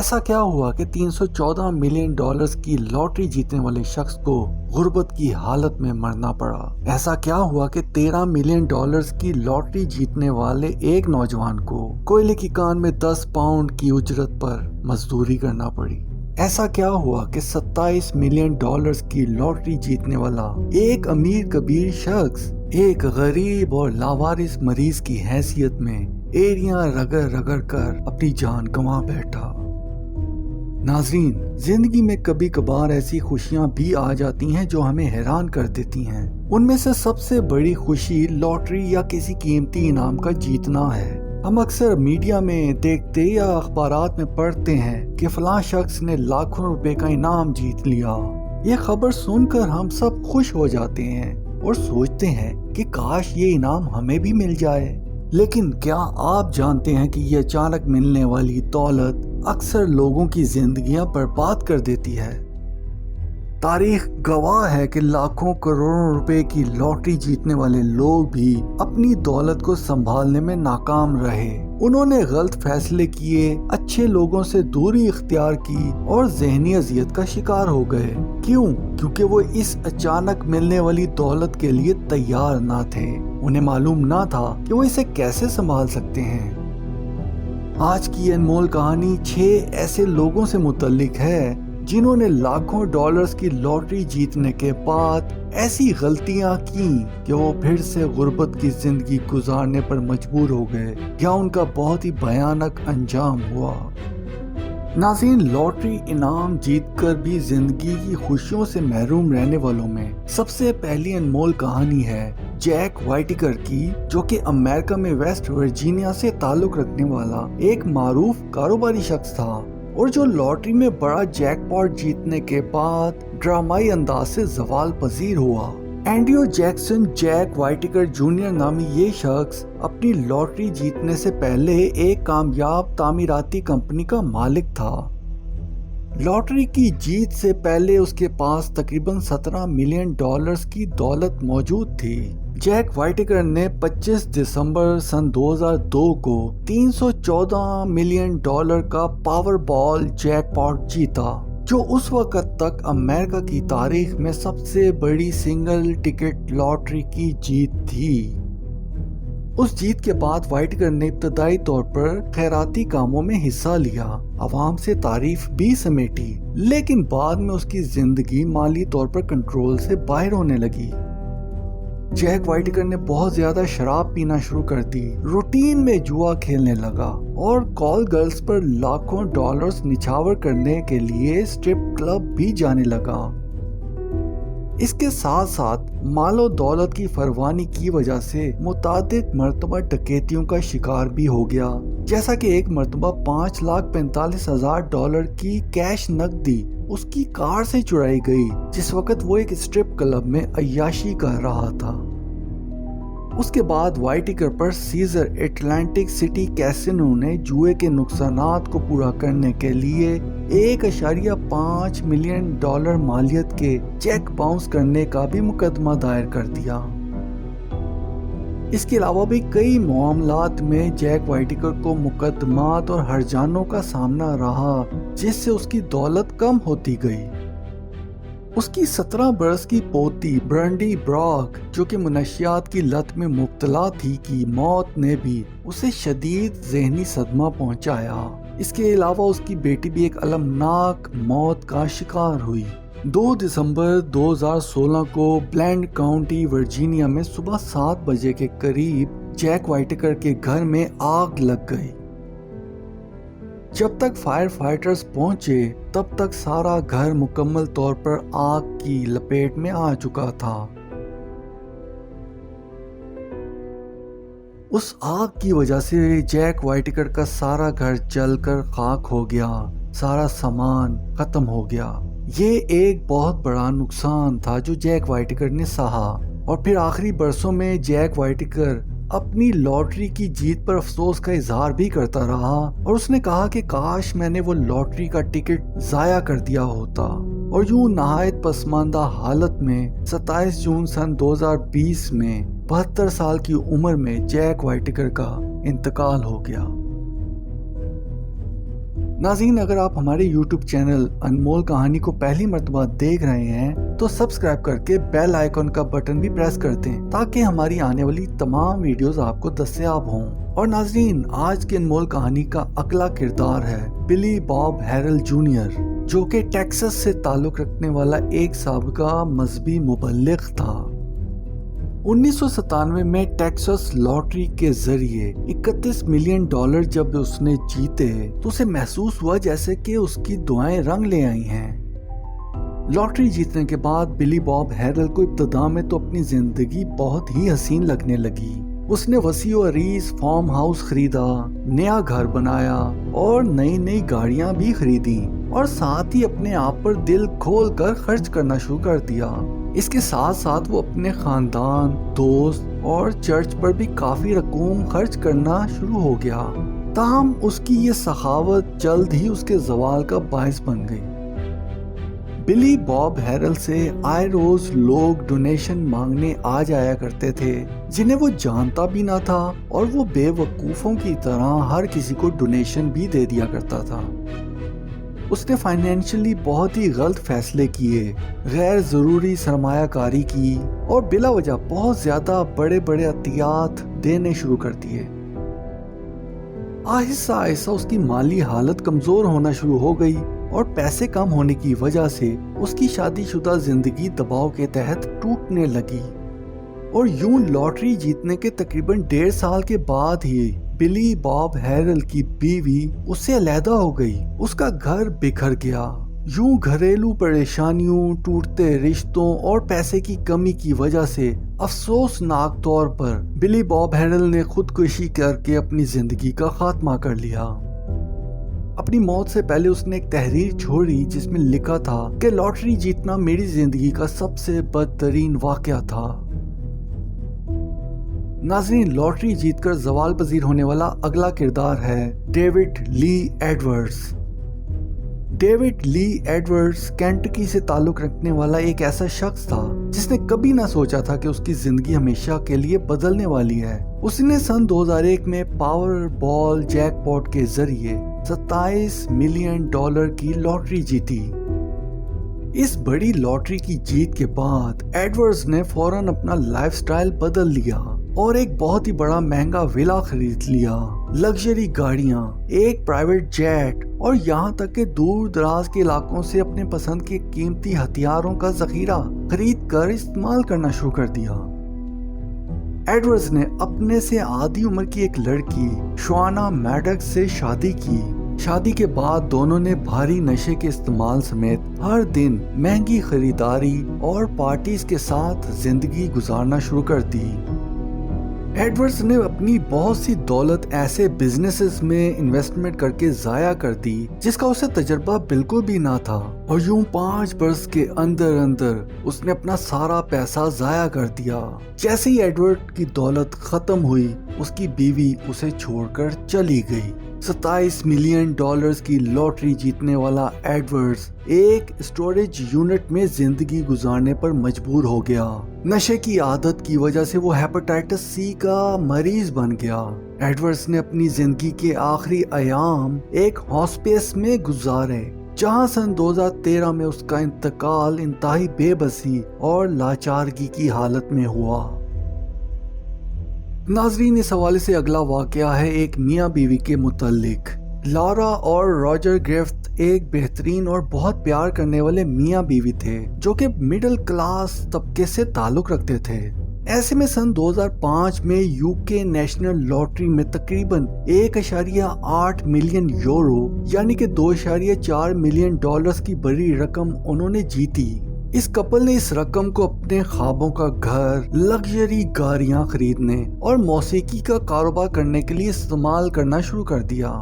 ایسا کیا ہوا کہ 314 ملین ڈالرز کی لاٹری جیتنے والے شخص کو غربت کی حالت میں مرنا پڑا؟ ایسا کیا ہوا کہ 13 ملین ڈالرز کی لاٹری جیتنے والے ایک نوجوان کو کوئلے کی کان میں 10 پاؤنڈ کی اجرت پر مزدوری کرنا پڑی؟ ایسا کیا ہوا کہ 27 ملین ڈالرز کی لاٹری جیتنے والا ایک امیر کبیر شخص ایک غریب اور لاوارث مریض کی حیثیت میں ایڑیاں رگڑ رگڑ کر اپنی جان گنوا بیٹھا؟ ناظرین، زندگی میں کبھی کبھار ایسی خوشیاں بھی آ جاتی ہیں جو ہمیں حیران کر دیتی ہیں۔ ان میں سے سب سے بڑی خوشی لاٹری یا کسی قیمتی انعام کا جیتنا ہے۔ ہم اکثر میڈیا میں دیکھتے یا اخبارات میں پڑھتے ہیں کہ فلاں شخص نے لاکھوں روپے کا انعام جیت لیا۔ یہ خبر سن کر ہم سب خوش ہو جاتے ہیں اور سوچتے ہیں کہ کاش یہ انعام ہمیں بھی مل جائے۔ لیکن کیا آپ جانتے ہیں کہ یہ اچانک ملنے والی دولت اکثر لوگوں کی زندگیاں برباد کر دیتی ہے؟ تاریخ گواہ ہے کہ لاکھوں کروڑوں روپے کی لاٹری جیتنے والے لوگ بھی اپنی دولت کو سنبھالنے میں ناکام رہے۔ انہوں نے غلط فیصلے کیے، اچھے لوگوں سے دوری اختیار کی اور ذہنی اذیت کا شکار ہو گئے۔ کیوں؟ کیونکہ وہ اس اچانک ملنے والی دولت کے لیے تیار نہ تھے۔ انہیں معلوم نہ تھا کہ وہ اسے کیسے سنبھال سکتے ہیں۔ آج کی انمول کہانی 6 ایسے لوگوں سے متعلق ہے جنہوں نے لاکھوں ڈالرز کی لاٹری جیتنے کے بعد ایسی غلطیاں کی کہ وہ پھر سے غربت کی زندگی گزارنے پر مجبور ہو گئے یا ان کا بہت ہی بھیانک انجام ہوا۔ ناظرین، لاٹری انعام جیت کر بھی زندگی کی خوشیوں سے محروم رہنے والوں میں سب سے پہلی انمول کہانی ہے جیک وائٹیکر کی، جو کہ امریکہ میں ویسٹ ورجینیا سے تعلق رکھنے والا ایک معروف کاروباری شخص تھا اور جو لاٹری میں بڑا جیک پاٹ جیتنے کے بعد ڈرامائی انداز سے زوال پذیر ہوا۔ اینڈریو جیکسن جیک وائٹیکر جونیئر نامی یہ شخص اپنی لاٹری جیتنے سے پہلے ایک کامیاب تعمیراتی کمپنی کا مالک تھا۔ لاٹری کی جیت سے پہلے اس کے پاس تقریباً 17 ملین ڈالرز کی دولت موجود تھی۔ جیک وائٹیکر نے 25 دسمبر سن 2002 کو 314 ملین ڈالر کا پاور بال جیک پاٹ جیتا، جو اس وقت تک امریکہ کی تاریخ میں سب سے بڑی سنگل ٹکٹ لاٹری کی جیت تھی۔ اس جیت کے بعد وائٹیکر نے ابتدائی طور پر خیراتی کاموں میں حصہ لیا، عوام سے تعریف بھی سمیٹی، لیکن بعد میں اس کی زندگی مالی طور پر کنٹرول سے باہر ہونے لگی۔ جیک وائٹیکر نے بہت زیادہ شراب پینا شروع کر دی، روٹین میں جوا کھیلنے لگا اور کال گرلز پر لاکھوں ڈالرز نچھاور کرنے کے لیے اسٹرپ کلب بھی جانے لگا۔ اس کے ساتھ ساتھ مال و دولت کی فراوانی کی وجہ سے متعدد مرتبہ ڈکیتیوں کا شکار بھی ہو گیا، جیسا کہ ایک مرتبہ 5,45,000 ڈالر کی کیش نقدی اس کی کار سے چرائی گئی جس وقت وہ ایک اسٹرپ کلب میں عیاشی کر رہا تھا۔ اس کے بعد وائٹیکر پر سیزر اٹلانٹک سٹی کیسینو نے جوئے کے نقصانات کو پورا کرنے کے لیے 1.5 ملین ڈالر مالیت کے چیک باؤنس کرنے کا بھی مقدمہ دائر کر دیا۔ اس کے علاوہ بھی کئی معاملات میں جیک وائٹیکر کو مقدمات اور ہرجانوں کا سامنا رہا، جس سے اس کی دولت کم ہوتی گئی۔ اس کی 17 برس کی پوتی برنڈی براک، جو کہ منشیات کی لت میں مبتلا تھی، کی موت نے بھی اسے شدید ذہنی صدمہ پہنچایا۔ اس کے علاوہ اس کی بیٹی بھی ایک المناک موت کا شکار ہوئی۔ 2 دسمبر 2016 کو بلینڈ کاؤنٹی ورجینیا میں صبح 7 بجے کے قریب جیک وائٹیکر کے گھر میں آگ لگ گئی۔ جب تک فائر فائٹرز پہنچے تب تک سارا گھر مکمل طور پر آگ کی لپیٹ میں آ چکا تھا۔ اس آگ کی وجہ سے جیک وائٹیکر کا سارا گھر جل کر خاک ہو گیا، سارا سامان ختم ہو گیا۔ یہ ایک بہت بڑا نقصان تھا جو جیک وائٹیکر نے سہا، اور پھر آخری برسوں میں جیک وائٹیکر اپنی لاٹری کی جیت پر افسوس کا اظہار بھی کرتا رہا، اور اس نے کہا کہ کاش میں نے وہ لاٹری کا ٹکٹ ضائع کر دیا ہوتا۔ اور یوں نہایت پسماندہ حالت میں 27 جون سن 2020 میں 72 سال کی عمر میں جیک وائٹیکر کا انتقال ہو گیا۔ ناظرین، اگر آپ ہمارے یوٹیوب چینل انمول کہانی کو پہلی مرتبہ دیکھ رہے ہیں تو سبسکرائب کر کے بیل آئیکن کا بٹن بھی پریس کر دیں تاکہ ہماری آنے والی تمام ویڈیوز آپ کو دستیاب ہوں۔ اور ناظرین، آج کے انمول کہانی کا اگلا کردار ہے بلی باب ہیرل جونیئر، جو کہ ٹیکساس سے تعلق رکھنے والا ایک سابقہ مذہبی مبلغ تھا۔ 1997 میں ٹیکساس لاٹری کے ذریعے $31 ملین جب اس نے جیتے تو اسے محسوس ہوا جیسے کہ اس کی دعائیں رنگ لے آئی ہیں۔ لاٹری جیتنے کے بعد بلی باب ہیرل کو ابتدا میں تو اپنی زندگی بہت ہی حسین لگنے لگی۔ اس نے وسیع و عریض فارم ہاؤس خریدا، نیا گھر بنایا اور نئی گاڑیاں بھی خریدی، اور ساتھ ہی اپنے آپ پر دل کھول کر خرچ کرنا شروع کر دیا۔ اس کے ساتھ ساتھ وہ اپنے خاندان، دوست اور چرچ پر بھی کافی رقوم خرچ کرنا شروع ہو گیا۔ تاہم اس کی یہ سخاوت جلد ہی اس کے زوال کا باعث بن گئی۔ بلی باب ہیرل سے آئے روز لوگ ڈونیشن مانگنے آ جایا کرتے تھے جنہیں وہ جانتا بھی نہ تھا، اور وہ بے وقوفوں کی طرح ہر کسی کو ڈونیشن بھی دے دیا کرتا تھا۔ اس نے فائنینشلی بہت ہی غلط فیصلے کیے، غیر ضروری سرمایہ کاری کی اور بلا وجہ بہت زیادہ بڑے عطیات دینے شروع کر دیے۔ آہستہ آہستہ اس کی مالی حالت کمزور ہونا شروع ہو گئی، اور پیسے کم ہونے کی وجہ سے اس کی شادی شدہ زندگی دباؤ کے تحت ٹوٹنے لگی۔ اور یوں لاٹری جیتنے کے تقریباً 1.5 سال کے بعد ہی بلی باب ہیرل کی بیوی اس سے علیحدہ ہو گئی، اس کا گھر بکھر گیا۔ یوں گھریلو پریشانیوں، ٹوٹتے رشتوں اور پیسے کی کمی کی وجہ سے افسوسناک طور پر بلی باب ہیرل نے خودکشی کر کے اپنی زندگی کا خاتمہ کر لیا۔ اپنی موت سے پہلے اس نے ایک تحریر چھوڑی جس میں لکھا تھا کہ لاٹری جیتنا میری زندگی کا سب سے بدترین واقعہ تھا۔ ناظرین، لاٹری جیت کر زوال پذیر ہونے والا اگلا کردار ہے ڈیوڈ لی ایڈورڈز۔ ڈیوڈ لی ایڈورڈز کینٹکی سے تعلق رکھنے والا ایک ایسا شخص تھا جس نے کبھی نہ سوچا تھا کہ اس کی زندگی ہمیشہ کے لیے بدلنے والی ہے۔ اس نے سن 2001 میں پاور بال جیک پاٹ کے ذریعے $27 ملین کی لاٹری جیتی۔ اس بڑی لاٹری کی جیت کے بعد ایڈورڈز نے فوراً اپنا لائف سٹائل بدل لیا اور ایک بہت ہی بڑا مہنگا ولا خرید لیا، لگژری گاڑیاں، ایک پرائیویٹ جیٹ، اور یہاں تک کہ دور دراز کے علاقوں سے اپنے پسند کے قیمتی ہتھیاروں کا ذخیرہ خرید کر استعمال کرنا شروع کر دیا۔ ایڈورڈز نے اپنے سے آدھی عمر کی ایک لڑکی شوانا میڈکس سے شادی کی۔ شادی کے بعد دونوں نے بھاری نشے کے استعمال سمیت ہر دن مہنگی خریداری اور پارٹیز کے ساتھ زندگی گزارنا شروع کر دی۔ ایڈورڈز نے اپنی بہت سی دولت ایسے بزنسز میں انویسٹمنٹ کر کے ضائع کر دی جس کا اسے تجربہ بالکل بھی نہ تھا، اور یوں 5 برس کے اندر اس نے اپنا سارا پیسہ ضائع کر دیا۔ جیسے ہی ایڈورڈ کی دولت ختم ہوئی، اس کی بیوی اسے چھوڑ کر چلی گئی۔ $27 ملین کی لاٹری جیتنے والا ایڈورڈز ایک اسٹوریج یونٹ میں زندگی گزارنے پر مجبور ہو گیا۔ نشے کی عادت کی وجہ سے وہ ہیپاٹائٹس سی کا مریض بن گیا۔ ایڈورڈز نے اپنی زندگی کے آخری ایام ایک ہاسپس میں گزارے، جہاں سن 2013 میں اس کا انتقال انتہائی بے بسی اور لاچارگی کی حالت میں ہوا۔ ناظرین، اس حوالے سے اگلا واقعہ ہے ایک میاں بیوی کے متعلق۔ لارا اور راجر گرفت ایک بہترین اور بہت پیار کرنے والے میاں بیوی تھے جو کہ مڈل کلاس طبقے سے تعلق رکھتے تھے۔ ایسے میں سن 2005 میں UK نیشنل لاٹری میں تقریباً 1.8 ملین یورو یعنی کہ $2.4 ملین کی بڑی رقم انہوں نے جیتی۔ اس کپل نے اس رقم کو اپنے خوابوں کا گھر، لگژری گاڑیاں خریدنے اور موسیقی کا کاروبار کرنے کے لیے استعمال کرنا شروع کر دیا۔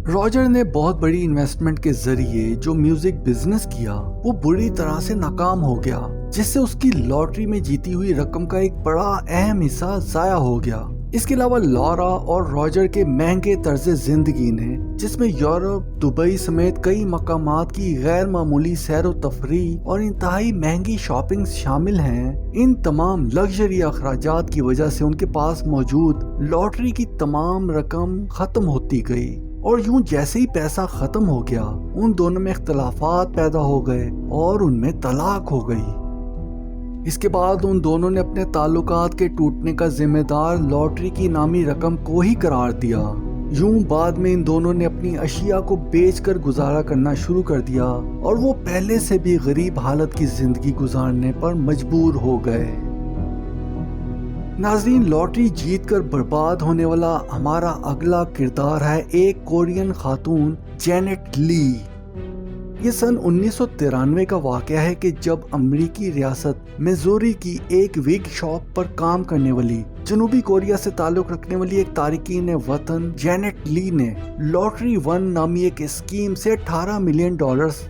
راجر نے بہت بڑی انویسٹمنٹ کے ذریعے جو میوزک بزنس کیا وہ بری طرح سے ناکام ہو گیا، جس سے اس کی لاٹری میں جیتی ہوئی رقم کا ایک بڑا اہم حصہ ضائع ہو گیا۔ اس کے علاوہ لارا اور راجر کے مہنگے طرز زندگی نے، جس میں یورپ، دبئی سمیت کئی مقامات کی غیر معمولی سیر و تفریح اور انتہائی مہنگی شاپنگ شامل ہیں، ان تمام لگژری اخراجات کی وجہ سے ان کے پاس موجود لاٹری کی تمام رقم ختم ہوتی گئی۔ اور یوں جیسے ہی پیسہ ختم ہو گیا ان دونوں میں اختلافات پیدا ہو گئے اور ان میں طلاق ہو گئی۔ اس کے بعد ان دونوں نے اپنے تعلقات کے ٹوٹنے کا ذمہ دار لاٹری کی نامی رقم کو ہی قرار دیا۔ یوں بعد میں ان دونوں نے اپنی اشیاء کو بیچ کر گزارا کرنا شروع کر دیا اور وہ پہلے سے بھی غریب حالت کی زندگی گزارنے پر مجبور ہو گئے۔ ناظرین، لاٹری جیت کر برباد ہونے والا ہمارا اگلا کردار ہے ایک کورین خاتون جینٹ لی۔ یہ سن 1993 کا واقعہ ہے کہ جب امریکی ریاست میزوری کی ایک ویگ شاپ پر کام کرنے والی جنوبی کوریا سے تعلق رکھنے والی ایک تارکین وطن جینٹ لی نے لاٹری ون نامی ایک اسکیم سے $18 ملین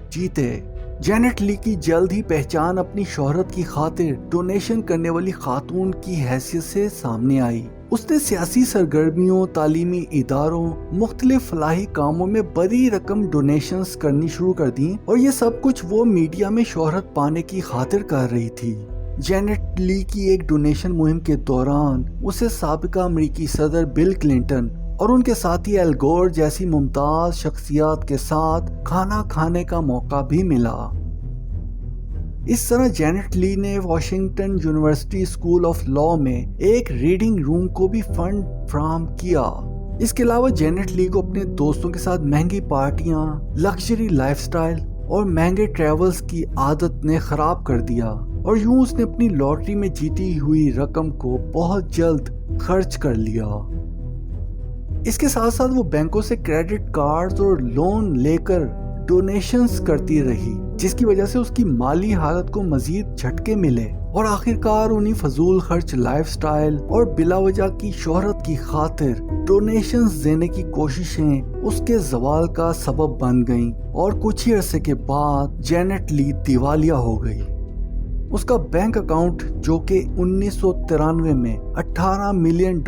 جیتے۔ جینٹ لی کی جلد ہی پہچان اپنی شہرت کی خاطر ڈونیشن کرنے والی خاتون کی حیثیت سے سامنے آئی۔ اس نے سیاسی سرگرمیوں، تعلیمی اداروں، مختلف فلاحی کاموں میں بڑی رقم ڈونیشنز کرنی شروع کر دیں اور یہ سب کچھ وہ میڈیا میں شہرت پانے کی خاطر کر رہی تھی۔ جینٹ لی کی ایک ڈونیشن مہم کے دوران اسے سابقہ امریکی صدر بل کلنٹن اور ان کے ساتھی ایل گور جیسی ممتاز شخصیات کے ساتھ کھانا کھانے کا موقع بھی ملا۔ اس طرح جینٹ لی نے Washington university school of law میں ایک ریڈنگ روم کو بھی فنڈ فراہم کیا۔ اس کے علاوہ جینٹ لی کو اپنے دوستوں کے ساتھ مہنگی پارٹیاں، لگژری لائف سٹائل اور مہنگے ٹریولز کی عادت نے خراب کر دیا اور یوں اس نے اپنی لاٹری میں جیتی ہوئی رقم کو بہت جلد خرچ کر لیا۔ اس کے ساتھ ساتھ وہ بینکوں سے کریڈٹ کارڈز اور لون لے کر ڈونیشنز کرتی رہی، جس کی وجہ سے اس کی مالی حالت کو مزید جھٹکے ملے اور آخرکار انہی فضول خرچ لائف سٹائل اور بلا وجہ کی شہرت کی خاطر ڈونیشنز دینے کی کوششیں اس کے زوال کا سبب بن گئیں اور کچھ ہی عرصے کے بعد جینٹ لی دیوالیہ ہو گئی۔ اس کا بینک اکاؤنٹ جو کہ 1993 میں $18 ملین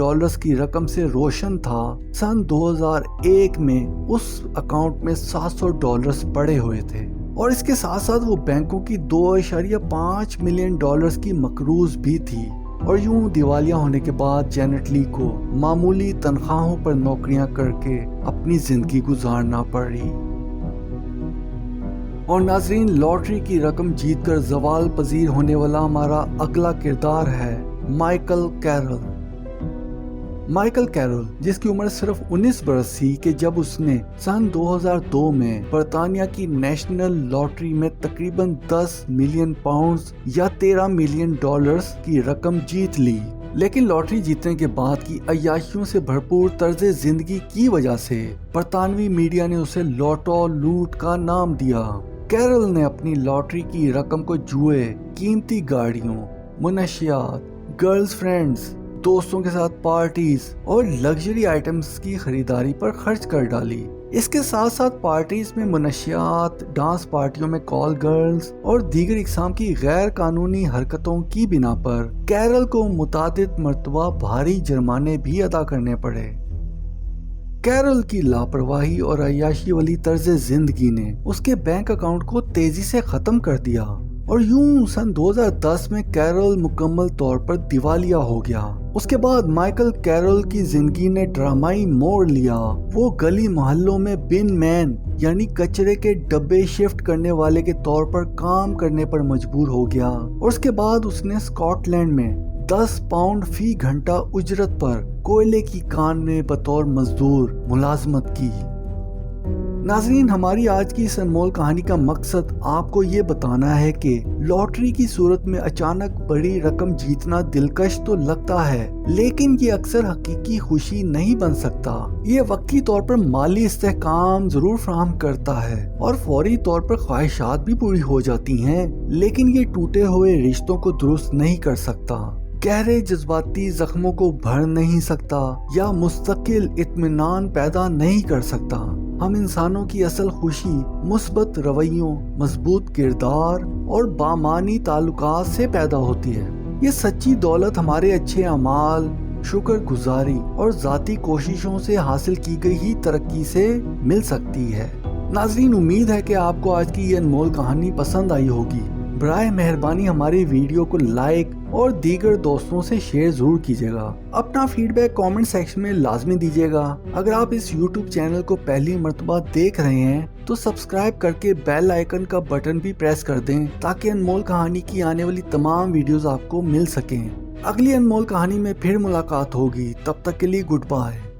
کی رقم سے روشن تھا، سن 2001 میں اس اکاؤنٹ میں $700 پڑے ہوئے تھے اور اس کے ساتھ ساتھ وہ بینکوں کی $2.5 ملین کی مقروض بھی تھی۔ اور یوں دیوالیہ ہونے کے بعد جینٹ لی کو معمولی تنخواہوں پر نوکریاں کر کے اپنی زندگی گزارنا پڑی۔ اور ناظرین، لاٹری کی رقم جیت کر زوال پذیر ہونے والا ہمارا اگلا کردار ہے مائیکل کیرول۔ مائیکل کیرول، جس کی عمر صرف 19 برس تھی کہ جب اس نے سن 2002 میں برطانیہ کی نیشنل لاٹری میں تقریباً $10 ملین یا $13 ملین کی رقم جیت لی، لیکن لاٹری جیتنے کے بعد کی عیاشیوں سے بھرپور طرز زندگی کی وجہ سے برطانوی میڈیا نے اسے لوٹو لوٹ کا نام دیا۔ کیرل نے اپنی لاٹری کی رقم کو جوئے، قیمتی گاڑیوں، منشیات، گرلز فرینڈز، دوستوں کے ساتھ پارٹیز اور لگژری آئٹمز کی خریداری پر خرچ کر ڈالی۔ اس کے ساتھ ساتھ پارٹیز میں منشیات، ڈانس پارٹیوں میں کال گرلز اور دیگر اقسام کی غیر قانونی حرکتوں کی بنا پر کیرل کو متعدد مرتبہ بھاری جرمانے بھی ادا کرنے پڑے۔ کیرل کی لاپرواہی اور عیاشی والی طرز زندگی نے اس کے بینک اکاؤنٹ کو تیزی سے ختم کر دیا اور یوں سن 2010 میں کیرل مکمل طور پر دیوالیہ ہو گیا۔ اس کے بعد مائیکل کیرل کی زندگی نے ڈرامائی موڑ لیا۔ وہ گلی محلوں میں بن مین یعنی کچرے کے ڈبے شفٹ کرنے والے کے طور پر کام کرنے پر مجبور ہو گیا اور اس کے بعد اس نے اسکاٹ لینڈ میں £10 فی گھنٹہ اجرت پر کوئلے کی کان میں بطور مزدور ملازمت کی۔ ناظرین، ہماری آج کی اس انمول کہانی کا مقصد آپ کو یہ بتانا ہے کہ لاٹری کی صورت میں اچانک بڑی رقم جیتنا دلکش تو لگتا ہے، لیکن یہ اکثر حقیقی خوشی نہیں بن سکتا۔ یہ وقتی طور پر مالی استحکام ضرور فراہم کرتا ہے اور فوری طور پر خواہشات بھی پوری ہو جاتی ہیں، لیکن یہ ٹوٹے ہوئے رشتوں کو درست نہیں کر سکتا، گہرے جذباتی زخموں کو بھر نہیں سکتا یا مستقل اطمینان پیدا نہیں کر سکتا۔ ہم انسانوں کی اصل خوشی مثبت رویوں، مضبوط کردار اور بامعنی تعلقات سے پیدا ہوتی ہے۔ یہ سچی دولت ہمارے اچھے اعمال، شکر گزاری اور ذاتی کوششوں سے حاصل کی گئی ہی ترقی سے مل سکتی ہے۔ ناظرین، امید ہے کہ آپ کو آج کی یہ انمول کہانی پسند آئی ہوگی۔ برائے مہربانی ہماری ویڈیو کو لائک اور دیگر دوستوں سے شیئر ضرور کیجیے گا۔ اپنا فیڈ بیک کامنٹ سیکشن میں لازمی دیجیے گا۔ اگر آپ اس یوٹیوب چینل کو پہلی مرتبہ دیکھ رہے ہیں تو سبسکرائب کر کے بیل آئیکن کا بٹن بھی پریس کر دیں تاکہ انمول کہانی کی آنے والی تمام ویڈیوز آپ کو مل سکیں۔ اگلی انمول کہانی میں پھر ملاقات ہوگی، تب تک کے لیے گڈ بائے۔